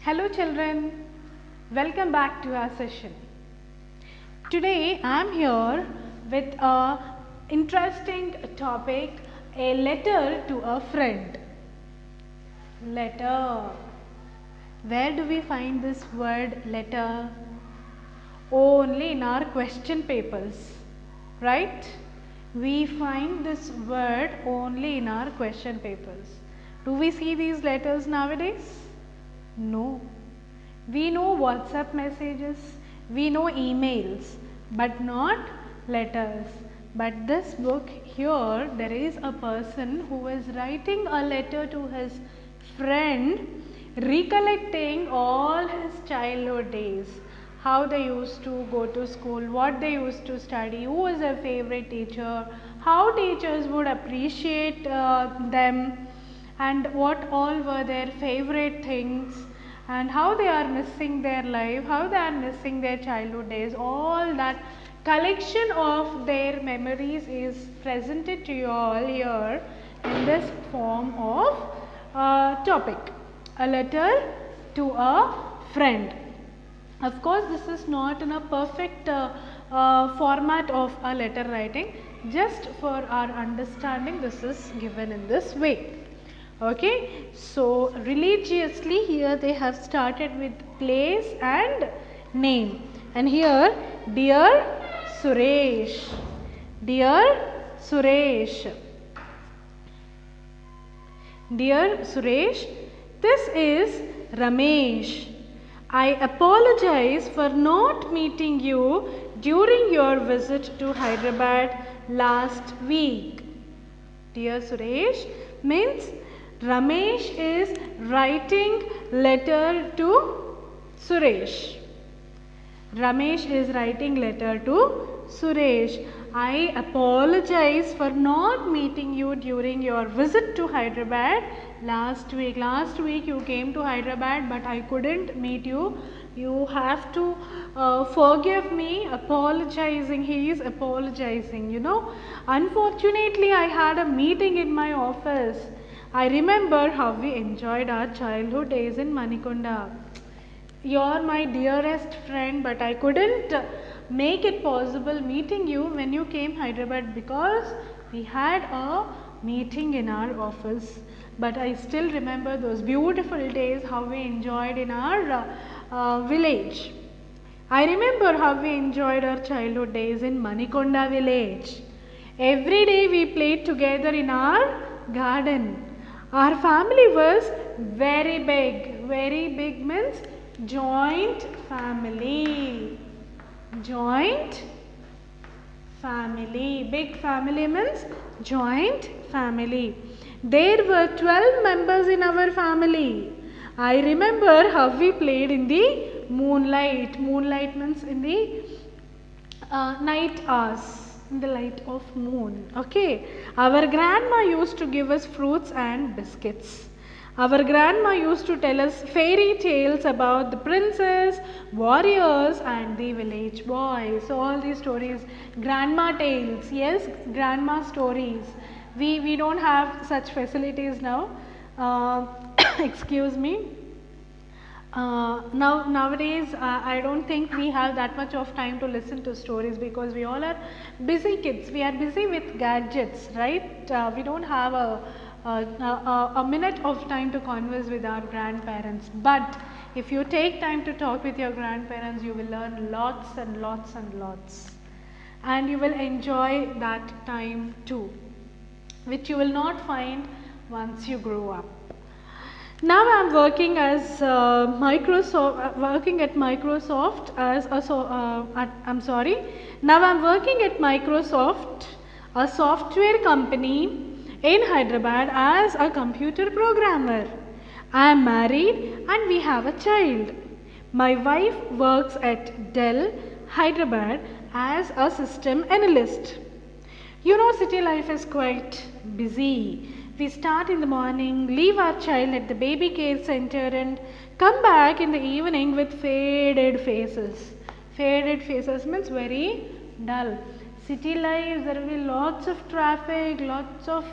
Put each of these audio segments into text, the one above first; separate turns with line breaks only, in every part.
Hello children, welcome back to our session. Today I am here with a interesting topic, a letter to a friend. Letter. Where do we find this word letter? Only in our question papers, right? We find this word only in our question papers. Do we see these letters nowadays? No. We know WhatsApp messages, we know emails, but not letters. But this book here, there is a person who is writing a letter to his friend, recollecting all his childhood days. How they used to go to school, what they used to study, who was their favorite teacher, how teachers would appreciate them, and what all were their favorite things, and how they are missing their life, how they are missing their childhood days. All that collection of their memories is presented to you all here in this form of topic, a letter to a friend. Of course, this is not in a perfect format of a letter writing. Just for our understanding, this is given in this way. Okay, so religiously here they have started with place and name, and here dear Suresh, dear Suresh, dear Suresh, this is Ramesh. I apologize for not meeting you during your visit to Hyderabad last week. Dear Suresh means Ramesh is writing letter to Suresh. Ramesh is writing letter to Suresh. I apologize for not meeting you during your visit to Hyderabad last week. Last week you came to Hyderabad, but I couldn't meet you. You have to forgive me. Apologizing. He is apologizing, you know. Unfortunately, I had a meeting in my office. I remember how we enjoyed our childhood days in Manikonda. You're my dearest friend, but I couldn't make it possible meeting you when you came Hyderabad because we had a meeting in our office. But I still remember those beautiful days, how we enjoyed in our village. I remember how we enjoyed our childhood days in Manikonda village. Every day we played together in our garden. Our family was very big. Very big means joint family. Joint family. Big family means joint family. There were 12 members in our family. I remember how we played in the moonlight. Moonlight means in the night hours. In the light of moon. Okay. Our grandma used to give us fruits and biscuits. Our grandma used to tell us fairy tales about the princess, warriors and the village boys. So all these stories, grandma tales, yes, grandma stories. We don't have such facilities now. Excuse me. Nowadays I don't think we have that much of time to listen to stories because we all are busy kids. We are busy with gadgets, right? We don't have a minute of time to converse with our grandparents. But if you take time to talk with your grandparents, you will learn lots and lots and lots. And you will enjoy that time too, which you will not find once you grow up. Now I am working as working at Microsoft as a Now I am working at Microsoft, a software company in Hyderabad as a computer programmer. I am married and we have a child. My wife works at Dell, Hyderabad as a system analyst. You know, city life is quite busy. We start in the morning, leave our child at the baby care center and come back in the evening with faded faces. Faded faces means very dull. City life, there will be lots of traffic, lots of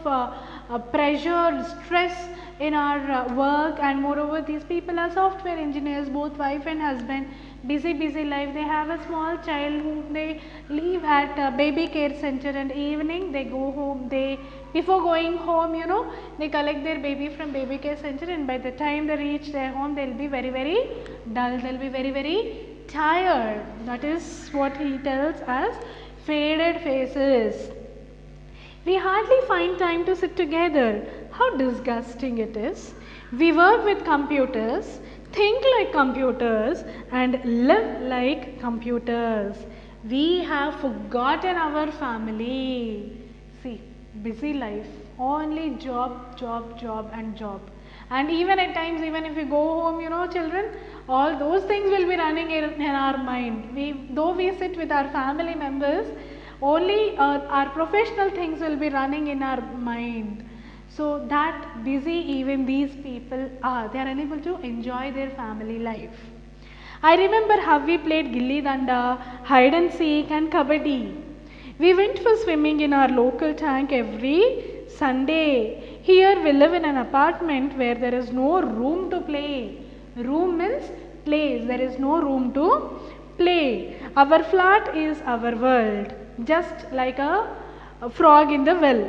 pressure, stress in our work, and moreover these people are software engineers, both wife and husband, busy life. They have a small child whom they leave at a baby care center, and evening they go home. They, before going home, you know, they collect their baby from baby care center, and by the time they reach their home, they will be very dull, they will be very tired. That is what he tells us, faded faces. We hardly find time to sit together. How disgusting it is. We work with computers, think like computers, and live like computers. We have forgotten our family. See, busy life, only job and job. And even at times, even if we go home, you know, children, all those things will be running in our mind. Though we sit with our family members, only our professional things will be running in our mind. So that busy even these people are, they are unable to enjoy their family life. I remember how we played gilli danda, hide and seek, and kabaddi. We went for swimming in our local tank every Sunday. Here we live in an apartment where there is no room to play. Room means place. There is no room to play. Our flat is our world. Just like a frog in the well.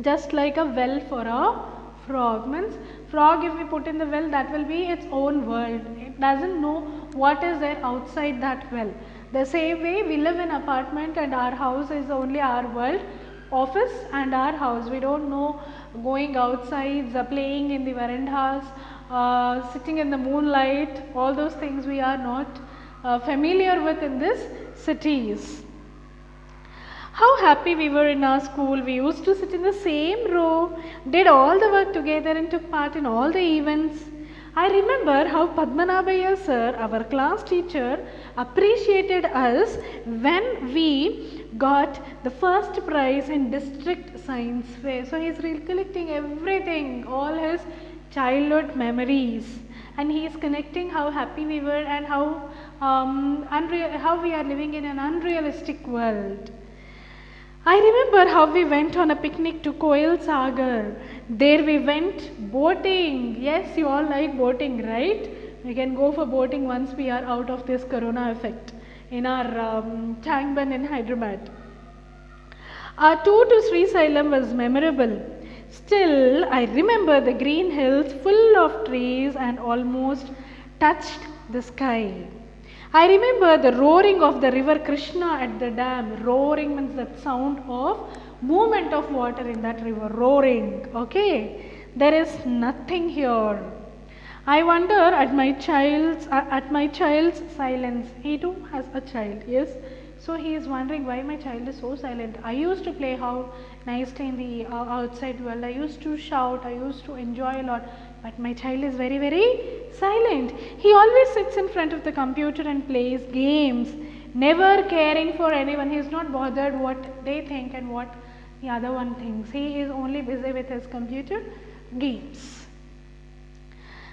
Just like a well for a frog. Means frog, if we put in the well, that will be its own world. It doesn't know what is there outside that well. The same way we live in apartment and our house is only our world, office and our house. We don't know going outside, playing in the verandas, sitting in the moonlight, all those things we are not familiar with in these cities. How happy we were in our school. We used to sit in the same row, did all the work together and took part in all the events. I remember how Padmanabhaya sir, our class teacher, appreciated us when we got the first prize in district science fair. So he is recollecting everything, all his childhood memories, and he is connecting how happy we were and how we are living in an unrealistic world. I remember how we went on a picnic to Koil Sagar. There we went boating. Yes, you all like boating, right? We can go for boating once we are out of this corona effect in our Changban in Hyderabad. Our tour to Sri Sailam was memorable. Still, I remember the green hills full of trees and almost touched the sky. I remember the roaring of the river Krishna at the dam. Roaring means that sound of movement of water in that river. Roaring. Okay. There is nothing here. I wonder at my child's silence. He too has a child. Yes. So he is wondering why my child is so silent. I used to play how nicely in the outside world. I used to shout. I used to enjoy a lot. But my child is very silent. He always sits in front of the computer and plays games, never caring for anyone. He is not bothered what they think and what the other one thinks. He is only busy with his computer games.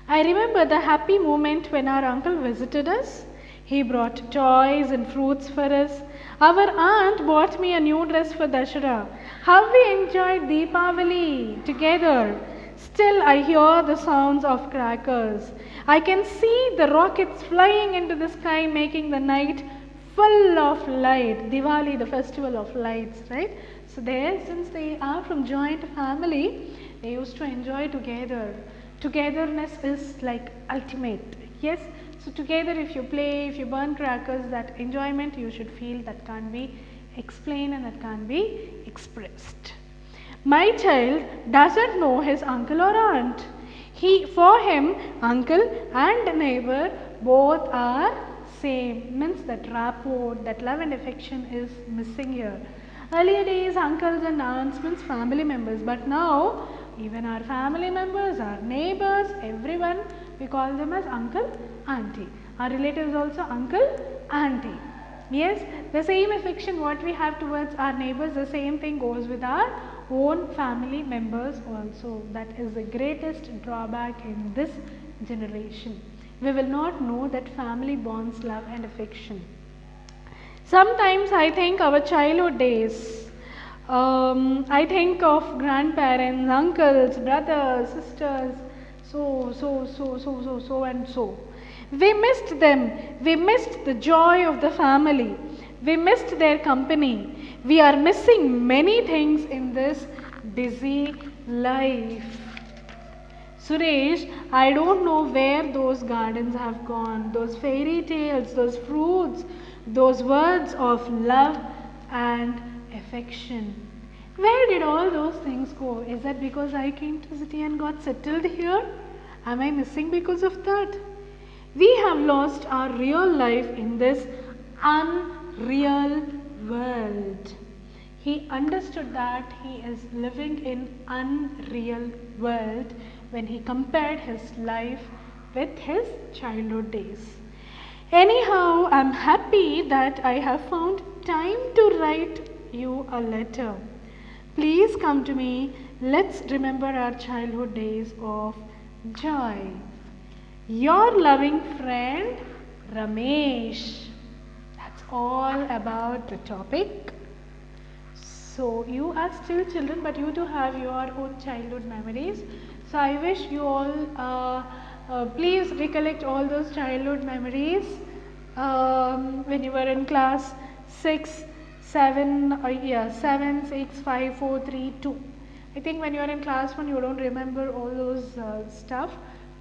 I remember the happy moment when our uncle visited us. He brought toys and fruits for us. Our aunt bought me a new dress for Dashera. How we enjoyed Deepavali together. Still, I hear the sounds of crackers. I can see the rockets flying into the sky, making the night full of light. Diwali, the festival of lights, right? So there, since they are from joint family, they used to enjoy together. Togetherness is like ultimate. Yes? So together, if you play, if you burn crackers, that enjoyment you should feel, that can't be explained and that can't be expressed. My child doesn't know his uncle or aunt. For him, uncle and neighbor both are same. Means that rapport, that love and affection is missing here. Earlier days, uncles and aunts means family members. But now, even our family members, our neighbors, everyone, we call them as uncle, auntie. Our relatives also uncle, auntie. Yes, the same affection what we have towards our neighbors, the same thing goes with our own family members also. That is the greatest drawback in this generation. We will not know that family bonds love and affection. Sometimes I think our childhood days. I think of grandparents, uncles, brothers, sisters, so and so. We missed them. We missed the joy of the family. We missed their company. We are missing many things in this busy life. Suresh, I don't know where those gardens have gone, those fairy tales, those fruits, those words of love and affection. Where did all those things go? Is that because I came to the city and got settled here? Am I missing because of that? We have lost our real life in this unreal world. He understood that he is living in unreal world when he compared his life with his childhood days. Anyhow, I'm happy that I have found time to write you a letter. Please come to me. Let's remember our childhood days of joy. Your loving friend, Ramesh. That's all about the topic. So you are still children, but you do have your own childhood memories. So I wish you all please recollect all those childhood memories when you were in class 6, 7, 7, 6, 5, 4, 3, 2. I think when you are in class 1 you don't remember all those stuff,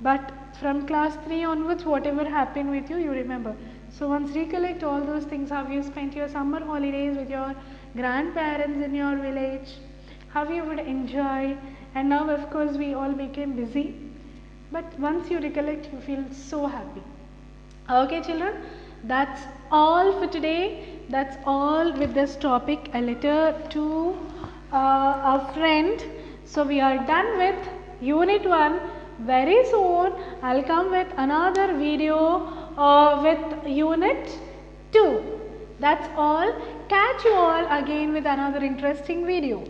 but from class 3 onwards whatever happened with you, you remember. So once recollect all those things, how you spent your summer holidays with your grandparents in your village, how you would enjoy, and now of course we all became busy, but once you recollect you feel so happy. Okay children, that's all for today. That's all with this topic, a letter to a friend. So we are done with unit 1. Very soon I'll come with another video with unit 2. That's all. Catch you all again with another interesting video.